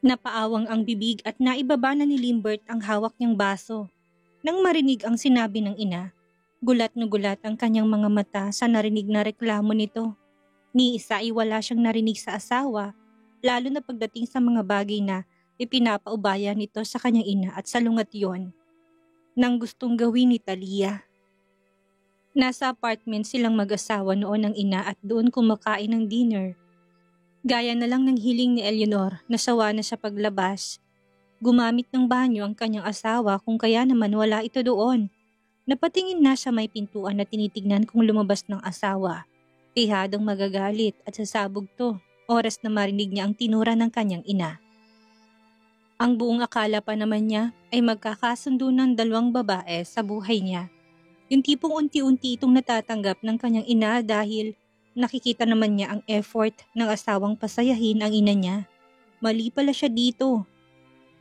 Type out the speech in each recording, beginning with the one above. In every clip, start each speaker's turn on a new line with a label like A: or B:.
A: Napaawang ang bibig at naibaba na ni Limbert ang hawak niyang baso. Nang marinig ang sinabi ng ina, gulat na gulat ang kanyang mga mata sa narinig na reklamo nito. Ni isa ay wala siyang narinig sa asawa, lalo na pagdating sa mga bagay na ipinapaubaya nito sa kanyang ina at salungat yon nang gustong gawin ni Talia. Nasa apartment silang mag-asawa noon ng ina at doon kumakain ng dinner. Gaya na lang ng hiling ni Eleanor na sawa na sa paglabas. Gumamit ng banyo ang kanyang asawa kung kaya naman wala ito doon. Napatingin na sa may pintuan na tinitignan kung lumabas ng asawa. Pihadong magagalit at sasabog to, oras na marinig niya ang tinura ng kanyang ina. Ang buong akala pa naman niya ay magkakasundo ng dalawang babae sa buhay niya. Yung tipong unti-unti itong natatanggap ng kanyang ina dahil nakikita naman niya ang effort ng asawang pasayahin ang ina niya. Mali pala siya dito.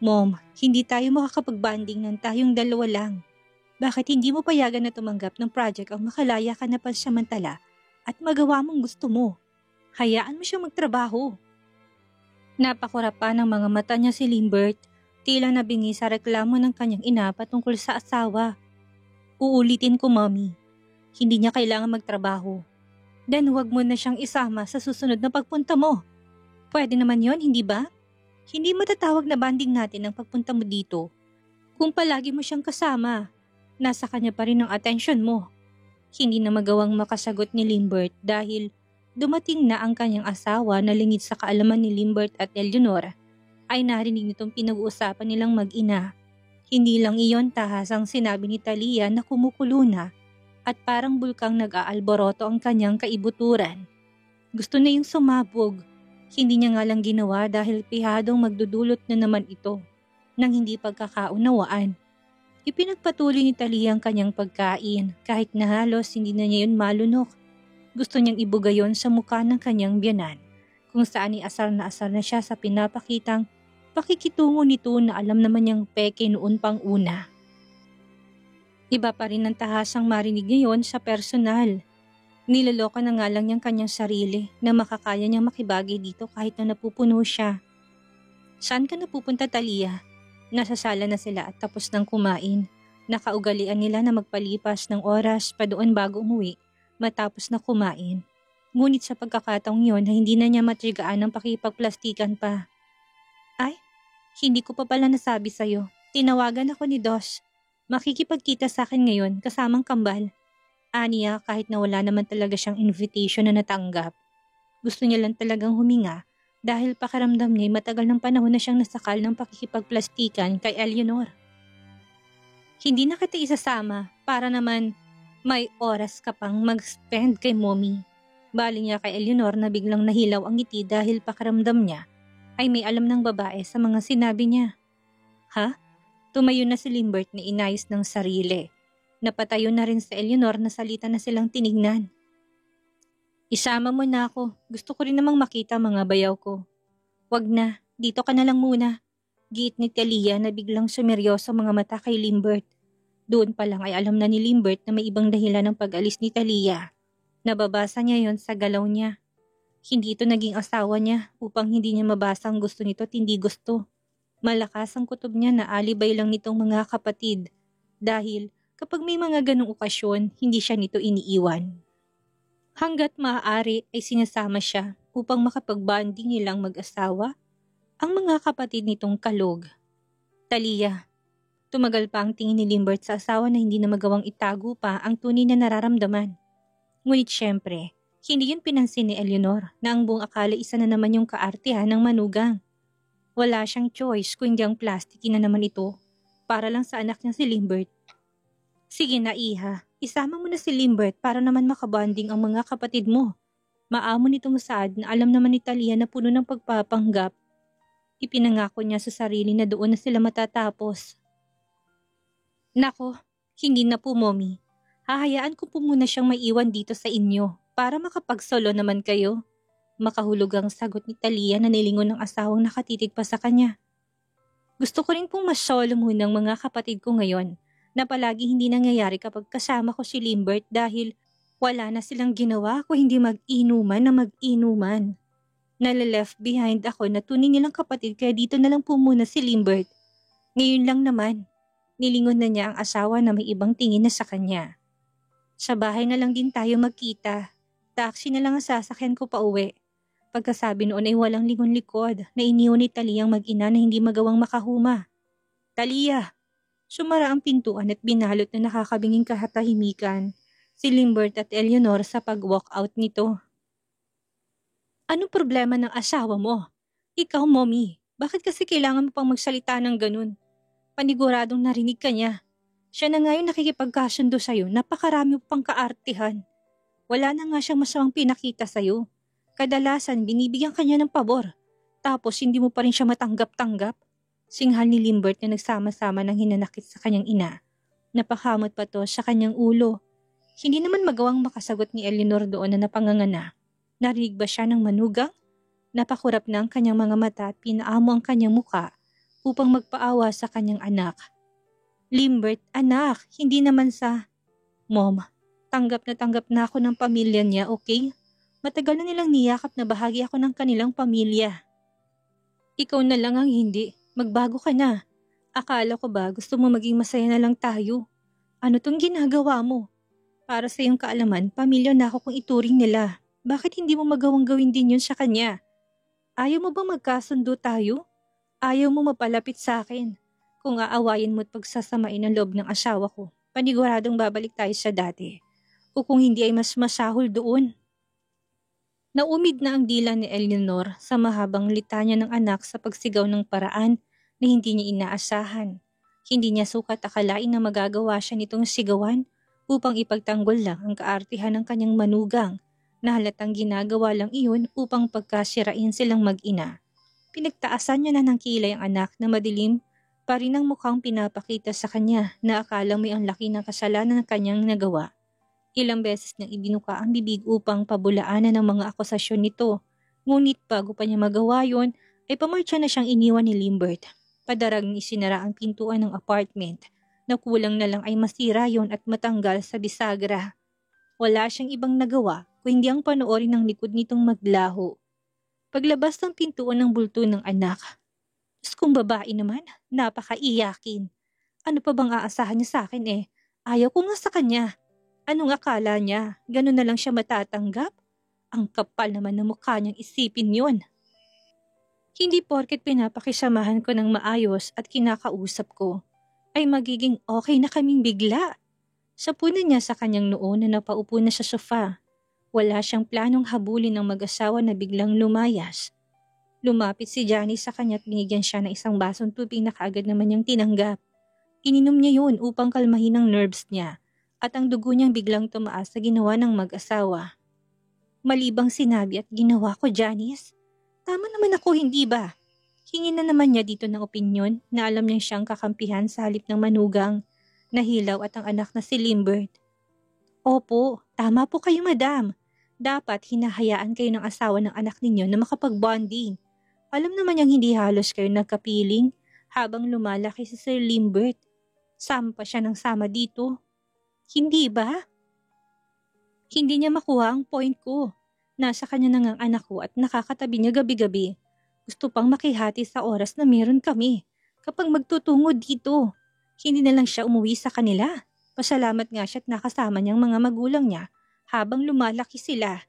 A: Mom, hindi tayo makakapag-banding ng tayong dalawa lang. Bakit hindi mo payagan na tumanggap ng project ang makalaya ka na pansamantala at magawa mong gusto mo? Hayaan mo siyang magtrabaho. Napakura pa ng mga mata niya si Limbert, tila nabingi sa reklamo ng kanyang ina patungkol sa asawa. Uulitin ko, Mommy. Hindi niya kailangan magtrabaho. Then huwag mo na siyang isama sa susunod na pagpunta mo. Pwede naman yon, hindi ba? Hindi matatawag na banding natin ang pagpunta mo dito. Kung palagi mo siyang kasama, nasa kanya pa rin ang atensyon mo. Hindi na magawang makasagot ni Limbert dahil dumating na ang kanyang asawa na lingid sa kaalaman ni Limbert at Eleanor ay narinig nitong pinag-uusapan nilang mag-ina. Hindi lang iyon tahasang sinabi ni Talia na kumukulo na at parang bulkang nag-aalboroto ang kanyang kaibuturan. Gusto na yung sumabog. Hindi niya nga lang ginawa dahil pihadong magdudulot na naman ito ng hindi pagkakaunawaan. Ipinagpatuloy ni Talia ang kanyang pagkain kahit na halos hindi na niya yun malunok. Gusto niyang ibuga yon sa mukha ng kanyang biyanan kung saan asar na siya sa pinapakitang pakikitungo nito na alam naman niyang peke noon pang una. Iba pa rin ang tahasang marinig ngayon sa personal. Niloloka na nga lang niyang kanyang sarili na makakaya niyang makibagay dito kahit na napupuno siya. Saan ka napupunta, Talia? Nasa sala na sila at tapos nang kumain. Nakaugalian nila na magpalipas ng oras pa doon bago umuwi matapos na kumain. Ngunit sa pagkakataong yon na hindi na niya matrigaan ng pakipagplastikan pa. Ay, hindi ko pa pala nasabi sa'yo. Tinawagan ako ni Dos. Makikipagkita sa akin ngayon kasamang kambal. Aniya kahit na wala naman talaga siyang invitation na natanggap. Gusto niya lang talagang huminga dahil pakiramdam niya matagal ng panahon na siyang nasakal ng pakikipagplastikan kay Eleanor. Hindi na kita isasama para naman may oras ka pang mag-spend kay Mommy. Bali niya kay Eleanor na biglang nahilaw ang ngiti dahil pakiramdam niya ay may alam ng babae sa mga sinabi niya. Ha? Tumayo na si Limbert na inayos ng sarili. Napatayo na rin sa Eleanor na salita na silang tinignan. Isama mo na ako. Gusto ko rin namang makita mga bayaw ko. Wag na, dito ka na lang muna. Giit ni Talia na biglang sumeryoso mga mata kay Limbert. Doon pa lang ay alam na ni Limbert na may ibang dahilan ng pag-alis ni Talia. Nababasa niya yon sa galaw niya. Hindi ito naging asawa niya upang hindi niya mabasa ang gusto nito at hindi gusto. Malakas ang kutob niya na alibay lang nitong mga kapatid dahil kapag may mga ganong okasyon, hindi siya nito iniiwan. Hanggat maaari ay sinasama siya upang makapag-bonding nilang mag-asawa ang mga kapatid nitong kalog. Talia, tumagal pa ang tingin ni Limbert sa asawa na hindi na magawang itago pa ang tunay na nararamdaman. Ngunit syempre, hindi yun pinansin ni Eleanor na ang buong akala isa na naman yung kaartehan ng manugang. Wala siyang choice kundi ang plastikin na naman ito para lang sa anak niya si Limbert. Sige na iha, isama mo na si Limbert para naman makabanding ang mga kapatid mo. Maamon itong Saad na alam naman ni Talia na puno ng pagpapanggap. Ipinangako niya sa sarili na doon na sila matatapos. Nako, hindi na po, Mommy. Hahayaan ko po muna siyang maiwan dito sa inyo para makapagsolo naman kayo. Makahulog ang sagot ni Talia na nilingon ng asawang nakatitig pa sa kanya. Gusto ko rin pong masolo muna ang mga kapatid ko ngayon na palagi hindi nangyayari kapag kasama ko si Limbert dahil wala na silang ginawa kung hindi mag-inuman na mag-inuman. Nala-left behind ako na tunay nilang kapatid kaya dito na lang po muna si Limbert. Ngayon lang naman, nilingon na niya ang asawa na may ibang tingin na sa kanya. Sa bahay na lang din tayo magkita. Taxi na lang ang sasakyan ko pa uwi. Pagkasabi noon ay walang lingon-likod na iniwan ni Talia ang mag-ina na hindi magawang makahuma. Talia! Sumara ang pintuan at binalot na nakakabinging kahatahimikan si Limbert at Eleanor sa pag-walk out nito. Anong problema ng asawa mo? Ikaw, mommy, bakit kasi kailangan mo pang magsalita ng ganun? Paniguradong narinig ka niya. Siya na ngayon nakikipagkasundo sa'yo, napakarami mo pang kaartihan. Wala na nga siyang masamang pinakita sa'yo. Kadalasan binibigyan kanya ng pabor, tapos hindi mo pa rin siya matanggap-tanggap. Singhal ni Limbert na nagsama-sama ng hinanakit sa kanyang ina. Napakamot pa to sa kanyang ulo. Hindi naman magawang makasagot ni Eleanor doon na napangangana. Narinig ba siya ng manugang? Napakurap na ang kanyang mga mata at pinaamo ang kanyang muka upang magpaawa sa kanyang anak. Limbert, anak, hindi naman sa... Mom, tanggap na ako ng pamilya niya, okay? Matagal na nilang niyakap na bahagi ako ng kanilang pamilya. Ikaw na lang ang hindi. Magbago ka na. Akala ko ba gusto mo maging masaya na lang tayo? Ano tong ginagawa mo? Para sa iyong kaalaman, pamilya na ako kung ituring nila. Bakit hindi mo magawang gawin din yun sa kanya? Ayaw mo bang magkasundo tayo? Ayaw mo mapalapit sa akin? Kung aawayin mo at pagsasamain ang loob ng asawa ko, paniguradong babalik tayo sa dati. O kung hindi ay mas masahol doon. Naumid na ang dila ni Eleanor sa mahabang litanya ng anak sa pagsigaw ng paraan na hindi niya inaasahan. Hindi niya sukat akalain na magagawa siya nitong sigawan upang ipagtanggol lang ang kaartihan ng kanyang manugang na halatang ginagawa lang iyon upang pagkasirain silang mag-ina. Pinagtaasan niya na ng kilay ang anak na madilim pa rin ang mukhang pinapakita sa kanya na akala may ang laki ng kasalanan ng kanyang nagawa. Ilang beses niyang ibinuka ang bibig upang pabulaanan ng mga akusasyon nito. Ngunit bago pa niya magawa yon, ay pamartsa na siyang iniwan ni Limbert. Padarag ni isinara ang pintuan ng apartment na kulang na lang ay masira yon at matanggal sa bisagra. Wala siyang ibang nagawa kundi ang panoorin ng likod nitong maglaho. Paglabas ng pintuan ng bulto ng anak. Diyos kong babae naman, napakaiyakin. Ano pa bang aasahan niya sa akin eh? Ayaw ko nga sa kanya. Anong akala niya? Ganun na lang siya matatanggap? Ang kapal naman ng mukha niyang isipin yun. Hindi porket pinapakisamahan ko ng maayos at kinakausap ko, ay magiging okay na kaming bigla. Sapunan niya sa kanyang noo na napaupo na sa sofa. Wala siyang planong habulin ng mag-asawa na biglang lumayas. Lumapit si Johnny sa kanya at binigyan siya ng isang basong tubig na kaagad naman niyang tinanggap. Ininom niya yun upang kalmahin ang nerves niya. At ang dugo niyang biglang tumaas sa ginawa ng mag-asawa. Malibang sinabi at ginawa ko, Janice. Tama naman ako, hindi ba? Hingin na naman niya dito ng opinyon na alam niyang siyang kakampihan sa halip ng manugang, nahilaw at ang anak na si Limbert. Opo, tama po kayo, madam. Dapat hinahayaan kayo ng asawa ng anak ninyo na makapag-bonding. Alam naman niyang hindi halos kayo nagkapiling habang lumalaki si Sir Limbert. Sama pa siya ng sama dito. Hindi ba? Hindi niya makuha ang point ko. Nasa kanya na nga ang anak ko at nakakatabi niya gabi-gabi. Gusto pang makihati sa oras na meron kami. Kapag magtutungo dito, hindi na lang siya umuwi sa kanila. Pasalamat nga siya at nakasama niyang mga magulang niya habang lumalaki sila.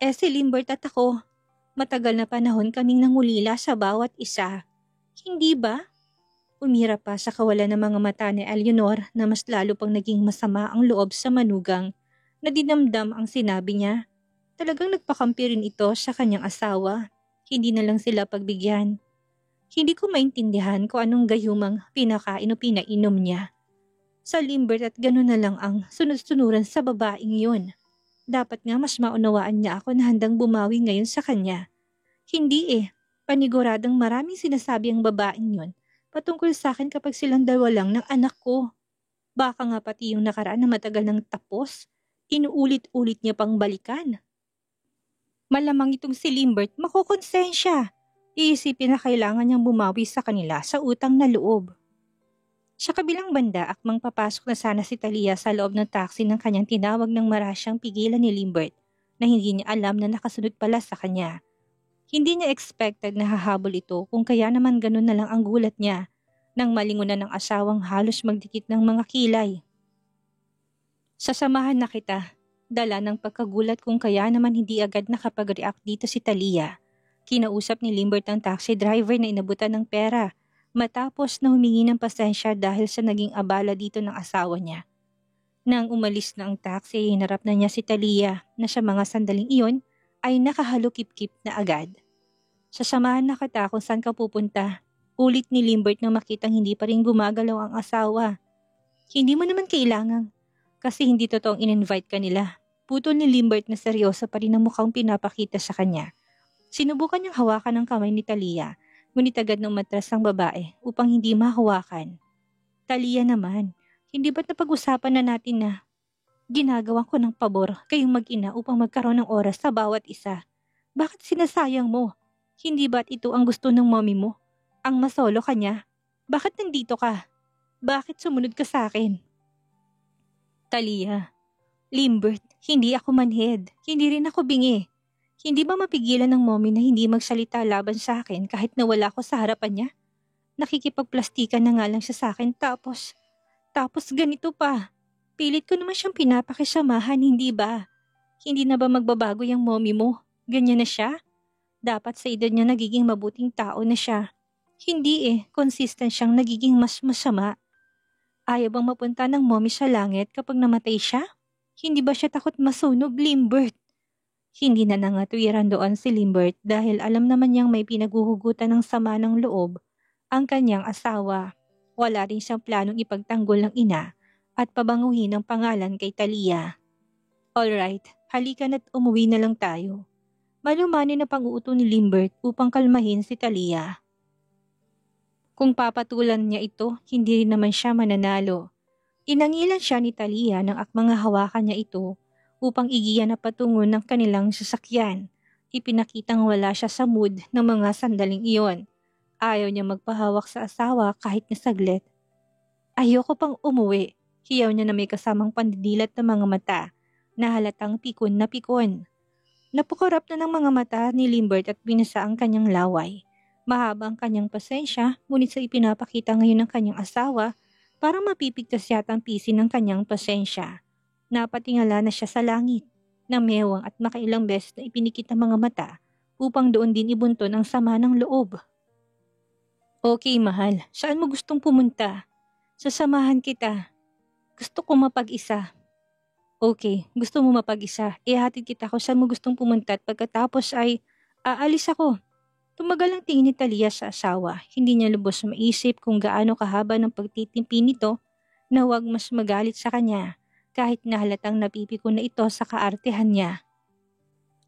A: Si Limbert at ako, matagal na panahon kaming nangulila sa bawat isa. Hindi ba? Umira pa sa kawalan ng mga mata ni Eleanor na mas lalo pang naging masama ang loob sa manugang na dinamdam ang sinabi niya. Talagang nagpakampi rin ito sa kanyang asawa. Hindi na lang sila pagbigyan. Hindi ko maintindihan kung anong gayumang pinakain o pinainom niya. Sa Limbert at gano'n na lang ang sunod-sunuran sa babaeng yun. Dapat nga mas maunawaan niya ako na handang bumawi ngayon sa kanya. Hindi paniguradang maraming sinasabi ang babaeng yun. Patungkol sa akin kapag silang dalawa lang ng anak ko. Baka nga pati yung nakaraan na matagal nang tapos, inuulit-ulit niya pang balikan. Malamang itong si Limbert makukonsensya. Iisipin na kailangan niyang bumawi sa kanila sa utang na loob. Sa kabilang banda, akmang papasok na sana si Talia sa loob ng taxi ng kanyang tinawag ng marasyang pigilan ni Limbert na hindi niya alam na nakasunod pala sa kanya. Hindi niya expected na hahabol ito kung kaya naman ganun na lang ang gulat niya nang malingunan ng asawang halos magdikit ng mga kilay. Sasamahan na kita. Dala ng pagkagulat kung kaya naman hindi agad nakapag-react dito si Talia. Kinausap ni Limbert ang taxi driver na inabutan ng pera matapos na humingi ng pasensya dahil sa naging abala dito ng asawa niya. Nang umalis na ang taxi, hinarap na niya si Talia na sa mga sandaling iyon ay nakahalukip-kip na agad. Sasamahan na kita kung saan ka pupunta. Ulit ni Limbert nang makitang hindi pa rin gumagalaw ang asawa. Hindi mo naman kailangan kasi hindi totoong in-invite ka nila. Putol ni Limbert na seryoso pa rin ang mukhang pinapakita sa kanya. Sinubukan niyang hawakan ang kamay ni Talia, ngunit agad na umatras ang babae upang hindi mahawakan. Talia naman, hindi ba't napag-usapan na natin na ginagawa ko ng pabor kayong mag-ina upang magkaroon ng oras sa bawat isa? Bakit sinasayang mo? Hindi ba't ito ang gusto ng mommy mo? Ang masolo ka niya? Bakit nandito ka? Bakit sumunod ka sa akin? Talia, Limbert, hindi ako manhid. Hindi rin ako bingi. Hindi ba mapigilan ng mommy na hindi magsalita laban sa akin kahit na wala ako sa harapan niya? Nakikipagplastikan na nga lang siya sa akin tapos ganito pa. Pilit ko naman siyang pinapakisamahan, hindi ba? Hindi na ba magbabago yung mommy mo? Ganyan na siya? Dapat sa edad niya nagiging mabuting tao na siya. Hindi consistent siyang nagiging mas masama. Ayaw bang mapunta ng mommy sa langit kapag namatay siya? Hindi ba siya takot masunog, Limbert? Hindi na nangatwiran doon si Limbert dahil alam naman niyang may pinaguhugutan ng sama ng loob ang kanyang asawa. Wala rin siyang planong ipagtanggol ng ina at pabanguhin ang pangalan kay Talia. Alright, halika na't umuwi na lang tayo. Malumanin na pang-uuto ni Limbert upang kalmahin si Talia. Kung papatulan niya ito, hindi rin naman siya mananalo. Inangilan siya ni Talia ng akmang hawakan niya ito upang igiyan na patungo ng kanilang sasakyan. Ipinakitang wala siya sa mood ng mga sandaling iyon. Ayaw niya magpahawak sa asawa kahit na saglit. Ayoko pang umuwi. Hiyaw niya na may kasamang pandidilat ng mga mata na halatang pikon na pikon. Napukarap na ng mga mata ni Limbert at binasa ang kanyang laway. Mahaba ang kanyang pasensya, ngunit sa ipinapakita ngayon ng kanyang asawa, parang mapipigtas yata ang pisi ng kanyang pasensya. Napatingala na siya sa langit, na mewang at makailang beses na ipinikit ang mga mata upang doon din ibunton ang sama ng loob. Okay, mahal. Saan mo gustong pumunta? Sasamahan kita. Gusto ko mapag-isa. Okay, gusto mo mapag-isa. Ihatid kita kung saan mo gustong pumunta at pagkatapos ay aalis ako. Tumagal ang tingin ni Talia sa asawa. Hindi niya lubos maisip kung gaano kahaba ng pagtitimpi nito na huwag mas magalit sa kanya kahit na halatang napipiko na ito sa kaartehan niya.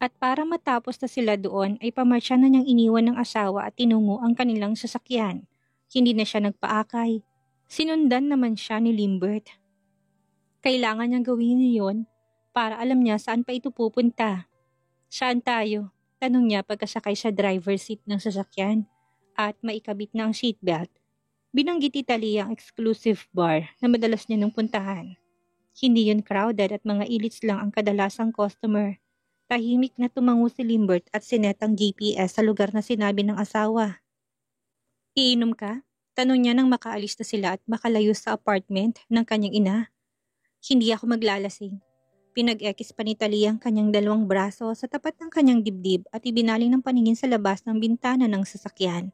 A: At para matapos na sila doon ay pamartsya na niyang iniwan ng asawa at tinungo ang kanilang sasakyan. Hindi na siya nagpaakay. Sinundan naman siya ni Limbert. Kailangan niyang gawin niyon para alam niya saan pa ito pupunta. Saan tayo? Tanong niya pagkasakay sa driver's seat ng sasakyan at maikabit na ang seatbelt. Binanggit ni Talia ang exclusive bar na madalas niya nung puntahan. Hindi yun crowded at mga elites lang ang kadalasang customer. Tahimik na tumango si Limbert at sinet ang GPS sa lugar na sinabi ng asawa. Iinom ka? Tanong niya nang makaalis na sila at makalayo sa apartment ng kanyang ina. Hindi ako maglalasing. Pinag-ekis pa ni Talia ang kanyang dalawang braso sa tapat ng kanyang dibdib at ibinaling ng paningin sa labas ng bintana ng sasakyan.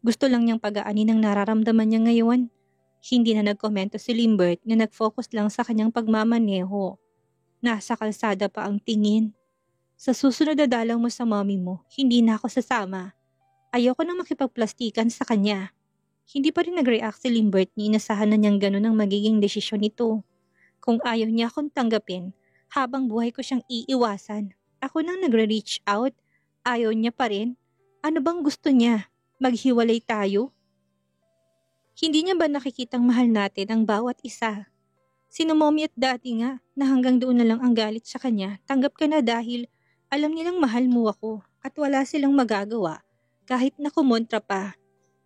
A: Gusto lang niyang pagaanin ang nararamdaman niya ngayon. Hindi na nagkomento si Limbert na nag-focus lang sa kanyang pagmamaneho. Nasa kalsada pa ang tingin. Sa susunod na dalaw mo sa mommy mo, hindi na ako sasama. Ayoko nang makipagplastikan sa kanya. Hindi pa rin nag-react si Limbert ni inasahan na niyang ganun ang magiging desisyon nito. Kung ayaw niya akong tanggapin, habang buhay ko siyang iiwasan. Ako nang nagre-reach out, ayaw niya pa rin. Ano bang gusto niya? Maghiwalay tayo? Hindi niya ba nakikitang mahal natin ang bawat isa? Sino mommy at daddy nga na hanggang doon na lang ang galit sa kanya, tanggap ka na dahil alam nilang mahal mo ako at wala silang magagawa kahit na kumontra pa.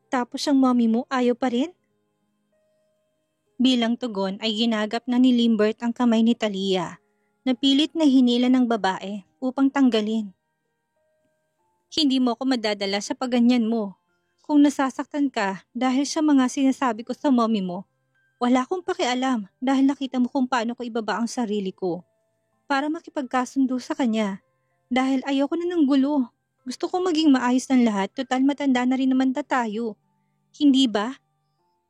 A: Tapos ang mommy mo ayaw pa rin? Bilang tugon ay ginagap na ni Limbert ang kamay ni Talia, na pilit na hinila ng babae upang tanggalin. Hindi mo ako madadala sa pagganyan mo. Kung nasasaktan ka dahil sa mga sinasabi ko sa mommy mo, wala akong pakialam dahil nakita mo kung paano ko ibaba ang sarili ko para makipagkasundo sa kanya. Dahil ayoko na ng gulo. Gusto ko maging maayos ng lahat, total matanda na rin naman tayo. Hindi ba?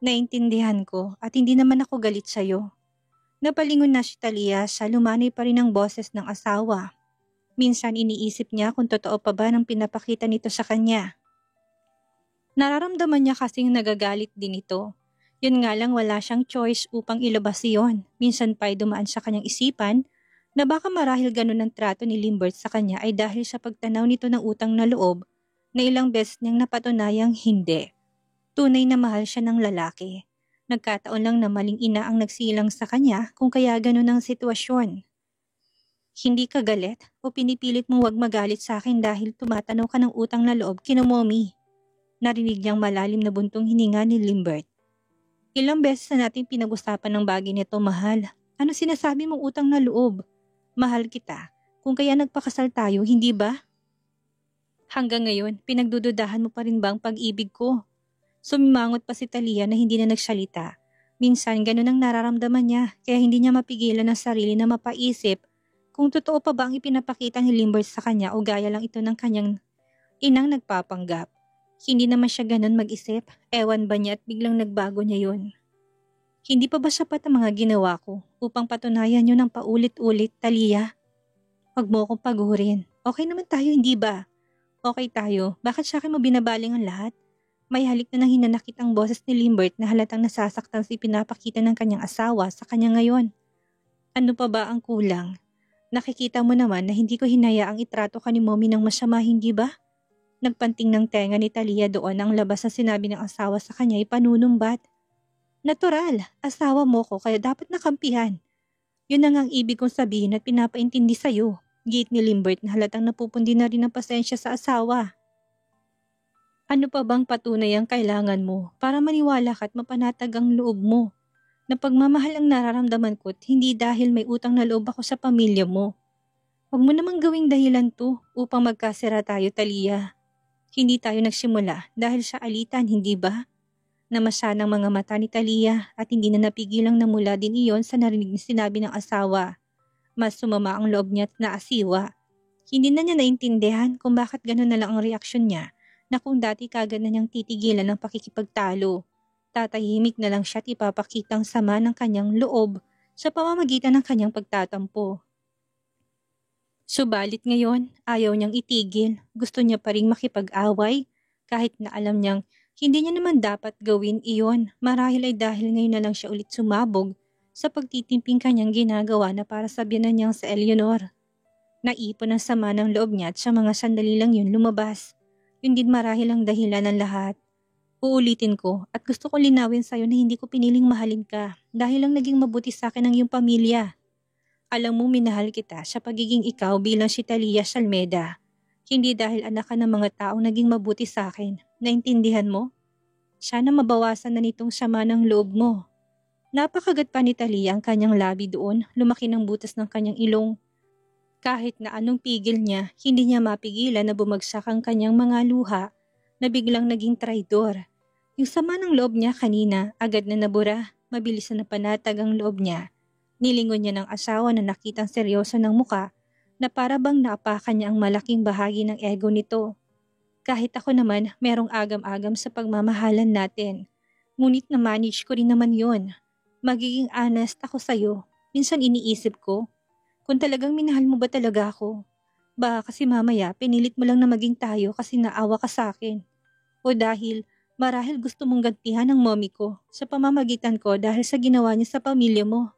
A: Naintindihan ko at hindi naman ako galit sa'yo. Napalingon na si Talia sa lumanay pa rin ang boses ng asawa. Minsan iniisip niya kung totoo pa ba ng pinapakita nito sa kanya. Nararamdaman niya kasing nagagalit din ito. Yun nga lang wala siyang choice upang ilabas iyon. Minsan pa'y dumaan sa kanyang isipan na baka marahil ganun ang trato ni Limbert sa kanya ay dahil sa pagtanaw nito ng utang na loob na ilang beses niyang napatunayang hindi. Tunay na mahal siya ng lalaki. Nagkataon lang na maling ina ang nagsilang sa kanya kung kaya ganun ang sitwasyon. Hindi ka galit o pinipilit mong wag magalit sa akin dahil tumatanaw ka ng utang na loob kina mommy? Narinig niyang malalim na buntong hininga ni Limbert. Ilang beses na nating pinag-usapan ng bagay nito, mahal. Ano sinasabi mong utang na loob? Mahal kita. Kung kaya nagpakasal tayo, hindi ba? Hanggang ngayon, pinagdududahan mo pa rin ba ang pag-ibig ko? Sumimangot pa si Talia na hindi na nagsalita. Minsan ganun ang nararamdaman niya kaya hindi niya mapigilan ang sarili na mapaisip kung totoo pa ba ang ipinapakita ni Limbert sa kanya o gaya lang ito ng kanyang inang nagpapanggap. Hindi naman siya ganun mag-isip, ewan ba niya at biglang nagbago niya yun. Hindi pa ba sapat ang mga ginawa ko upang patunayan yun ng paulit-ulit, Talia? Huwag mo akong pagurin. Okay naman tayo, hindi ba? Okay tayo, bakit sa akin mo binabaling ang lahat? May halik na nang hinanakit ang boses ni Limbert na halatang nasasaktan sa ipinapakita ng kanyang asawa sa kanya ngayon. Ano pa ba ang kulang? Nakikita mo naman na hindi ko hinayaang itrato ka ni mommy ng masama, hindi ba? Nagpanting ng tenga ni Talia doon ang labas na sinabi ng asawa sa kanya ay panunumbat. Natural, asawa mo ko kaya dapat nakampihan. Yun ang ibig kong sabihin at pinapaintindi sa'yo. Gate ni Limbert na halatang napupundi na rin ang pasensya sa asawa. Ano pa bang patunay ang kailangan mo para maniwala ka at mapanatag ang loob mo? Na pagmamahal ang nararamdaman ko at hindi dahil may utang na loob ako sa pamilya mo. Huwag mo namang gawing dahilan to upang magkasira tayo, Talia. Hindi tayo nagsimula dahil sa alitan, hindi ba? Namasa ng mga mata ni Talia at hindi na napigilang namula din iyon sa narinig na sinabi ng asawa. Mas sumama ang loob niya at naasiwa. Hindi na niya naintindihan kung bakit gano'n na lang ang reaksyon niya na kung dati kagad na niyang titigilan ng pakikipagtalo. Tatahimik na lang siya at ipapakitang sama ng kanyang loob sa pamamagitan ng kanyang pagtatampo. Subalit ngayon, ayaw niyang itigil. Gusto niya pa ring makipag-away kahit na alam niyang hindi niya naman dapat gawin iyon. Marahil ay dahil ngayon na lang siya ulit sumabog sa pagtitimping kanyang ginagawa na para sabihan na niyang sa Eleanor. Naipon ang sama ng loob niya at sa mga sandali lang yun lumabas. Yun din marahil ang dahilan ng lahat. Uulitin ko at gusto ko linawin sa'yo na hindi ko piniling mahalin ka dahil lang naging mabuti sa akin ang iyong pamilya. Alam mo minahal kita sa pagiging ikaw bilang si Talia Salmeda. Hindi dahil anak ka ng mga taong naging mabuti sa akin. Naintindihan mo? Sana mabawasan na nitong sama ng loob mo. Napakagat pa ni Talia ang kanyang labi doon, lumaki ng butas ng kanyang ilong. Kahit na anong pigil niya, hindi niya mapigilan na bumagsak ang kanyang mga luha na biglang naging traidor. Yung sama ng loob niya kanina, agad na nabura, mabilis na napanatag ang loob niya. Nilingon niya ng asawa na nakitang seryoso ng muka na para bang naapakan niya ang malaking bahagi ng ego nito. Kahit ako naman, merong agam-agam sa pagmamahalan natin. Ngunit na-manage ko rin naman yon. Magiging honest ako sa'yo. Minsan iniisip ko, kung talagang minahal mo ba talaga ako? Baka kasi mamaya pinilit mo lang na maging tayo kasi naawa ka sa akin. O dahil marahil gusto mong gantihan ng mommy ko sa pamamagitan ko dahil sa ginawa niya sa pamilya mo.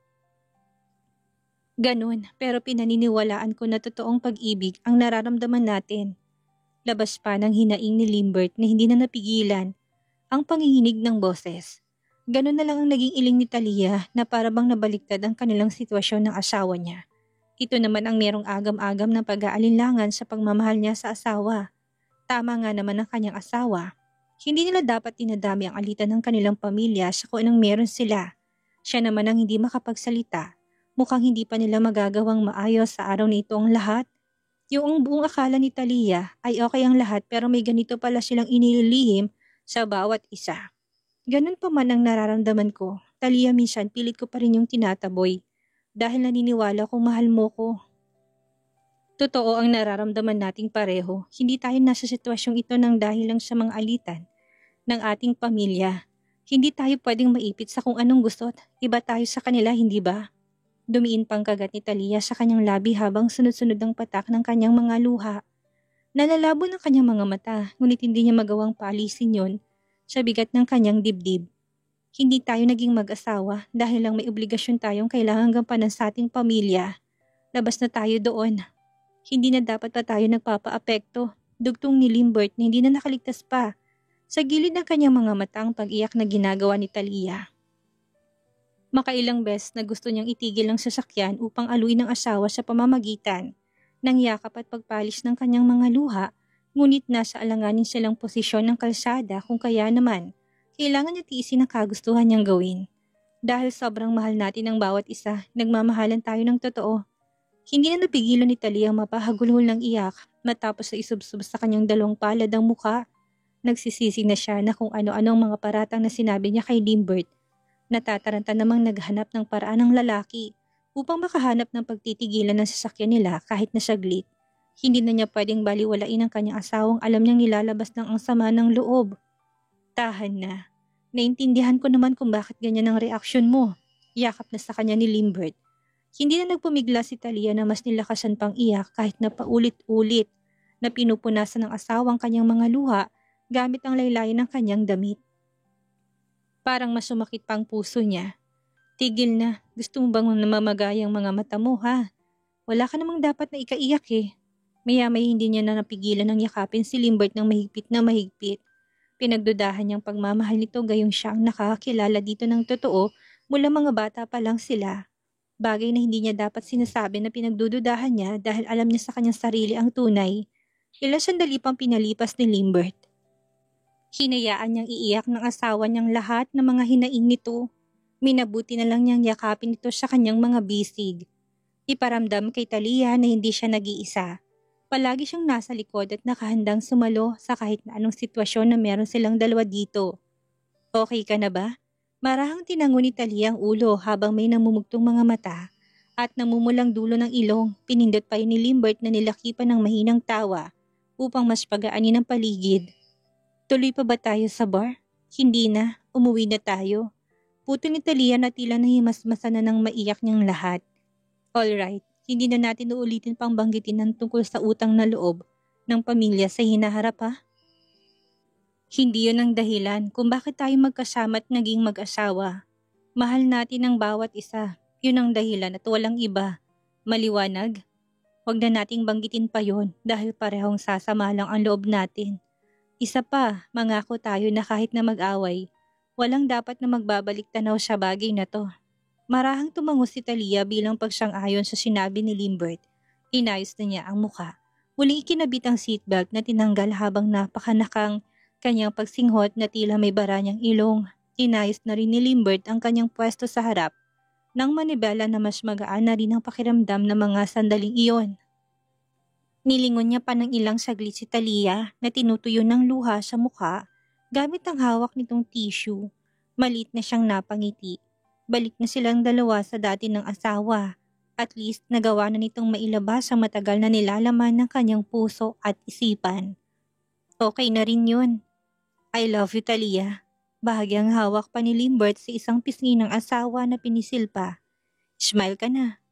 A: Ganun, pero pinaniniwalaan ko na totoong pag-ibig ang nararamdaman natin. Labas pa ng hinaing ni Limbert na hindi na napigilan ang panginginig ng boses. Ganun na lang ang naging iling ni Talia na para bang nabaliktad ang kanilang sitwasyon ng asawa niya. Ito naman ang merong agam-agam na pag-aalinlangan sa pagmamahal niya sa asawa. Tama nga naman ang kanyang asawa. Hindi nila dapat dinadami ang alitan ng kanilang pamilya sa kung anong meron sila. Siya naman ang hindi makapagsalita. Mukhang hindi pa nila magagawang maayos sa araw na ito ang lahat. Yung ang buong akala ni Talia ay okay ang lahat pero may ganito pala silang inililihim sa bawat isa. Ganun pa man ang nararamdaman ko, Talia, minsan pilit ko pa rin yung tinataboy dahil naniniwala kong mahal mo ko. Totoo ang nararamdaman nating pareho. Hindi tayo nasa sitwasyong ito ng dahil lang sa mga alitan ng ating pamilya. Hindi tayo pwedeng maipit sa kung anong gusto't iba tayo sa kanila, hindi ba? Dumiin pang kagat ni Talia sa kanyang labi habang sunod-sunod ang patak ng kanyang mga luha. Nalalabo ng kanyang mga mata, ngunit hindi niya magawang paalisin yon sa bigat ng kanyang dibdib. Hindi tayo naging mag-asawa dahil lang may obligasyon tayong kailangang gampanan sa ating pamilya. Labas na tayo doon. Hindi na dapat pa tayo nagpapaapekto. Dugtong ni Limbert na hindi na nakaligtas pa. Sa gilid ng kanyang mga mata ang pag-iyak na ginagawa ni Talia. Makailang beses na gusto niyang itigil ang sasakyan upang aluin ang asawa sa pamamagitan ng yakap at pagpalis ng kanyang mga luha, ngunit nasa alanganin silang posisyon ng kalsada kung kaya naman kailangan niya tiisin ang kagustuhan niyang gawin. Dahil sobrang mahal natin ang bawat isa, nagmamahalan tayo ng totoo. Hindi na napigilan ni Talia ang mapahagulhol ng iyak matapos na isubsob sa kanyang dalawang palad ang muka. Nagsisisi na siya na kung ano-ano ang mga paratang na sinabi niya kay Limbert. Natataranta namang naghanap ng paraan ng lalaki upang makahanap ng pagtitigilan ng sasakyan nila kahit na saglit. Hindi na niya pwedeng baliwalain ang kanyang asawang alam niyang nilalabas ng ang sama ng loob. Tahan na. Naintindihan ko naman kung bakit ganyan ang reaksyon mo. Yakap na sa kanya ni Limbert. Hindi na nagpumigla si Talia na mas nilakasan pang iyak kahit na paulit-ulit na pinupunasan ng asawang kanyang mga luha gamit ang laylayan ng kanyang damit. Parang mas sumakit pang puso niya. Tigil na, gusto mo bang namamagay ang mga mata mo, ha? Wala ka namang dapat na ikaiyak eh. Maya-may hindi niya na napigilan ng yakapin si Limbert ng mahigpit na mahigpit. Pinagdudahan niyang pagmamahal nito gayong siya ang nakakakilala dito ng totoo mula mga bata pa lang sila. Bagay na hindi niya dapat sinasabi na pinagdududahan niya dahil alam niya sa kanyang sarili ang tunay. Ilang sandali pang pinalipas ni Limbert. Hinayaan niyang iiyak ng asawa niyang lahat ng mga hinaing nito. Minabuti na lang niyang yakapin ito sa kanyang mga bisig. Iparamdam kay Talia na hindi siya nag-iisa. Palagi siyang nasa likod at nakahandang sumalo sa kahit na anong sitwasyon na meron silang dalawa dito. Okay ka na ba? Marahang tinango ni Talia ang ulo habang may namumugtong mga mata at namumulang dulo ng ilong. Pinindot pa ni Limbert na nilakipan ng mahinang tawa upang mas pagaanin ang paligid. Tuloy pa ba tayo sa bar? Hindi na, umuwi na tayo. Puto ni Talia na tila nahimasmasan na ng maiyak niyang lahat. Alright, hindi na natin uulitin pang banggitin ng tungkol sa utang na loob ng pamilya sa hinaharap, ha? Hindi yun ang dahilan kung bakit tayo magkasama at naging mag-asawa. Mahal natin ang bawat isa. Yun ang dahilan at walang iba. Maliwanag? Huwag na nating banggitin pa yon dahil parehong sasama lang ang loob natin. Isa pa, mangako tayo na kahit na mag-away, walang dapat na magbabalik tanaw sa bagay na to. Marahang tumango si Talia bilang pagsang-ayon sa sinabi ni Limbert. Inayos na niya ang muka. Muling ikinabit ang seatbelt na tinanggal habang napakanakang kanyang pagsinghot na tila may bara niyang ilong. Inayos na rin ni Limbert ang kanyang pwesto sa harap nang manibela na mas magaan na rin ang pakiramdam ng mga sandaling iyon. Nilingon niya pa ng ilang saglit si Talia na tinutuyo ng luha sa mukha gamit ang hawak nitong tissue. Malit na siyang napangiti. Balik na silang dalawa sa dati ng asawa. At least nagawa na nitong mailabas ang matagal na nilalaman ng kanyang puso at isipan. Okay na rin yun. I love you, Talia. Bahagyang hawak pa ni Limbert sa isang pisngi ng asawa na pinisil pa. Smile ka na.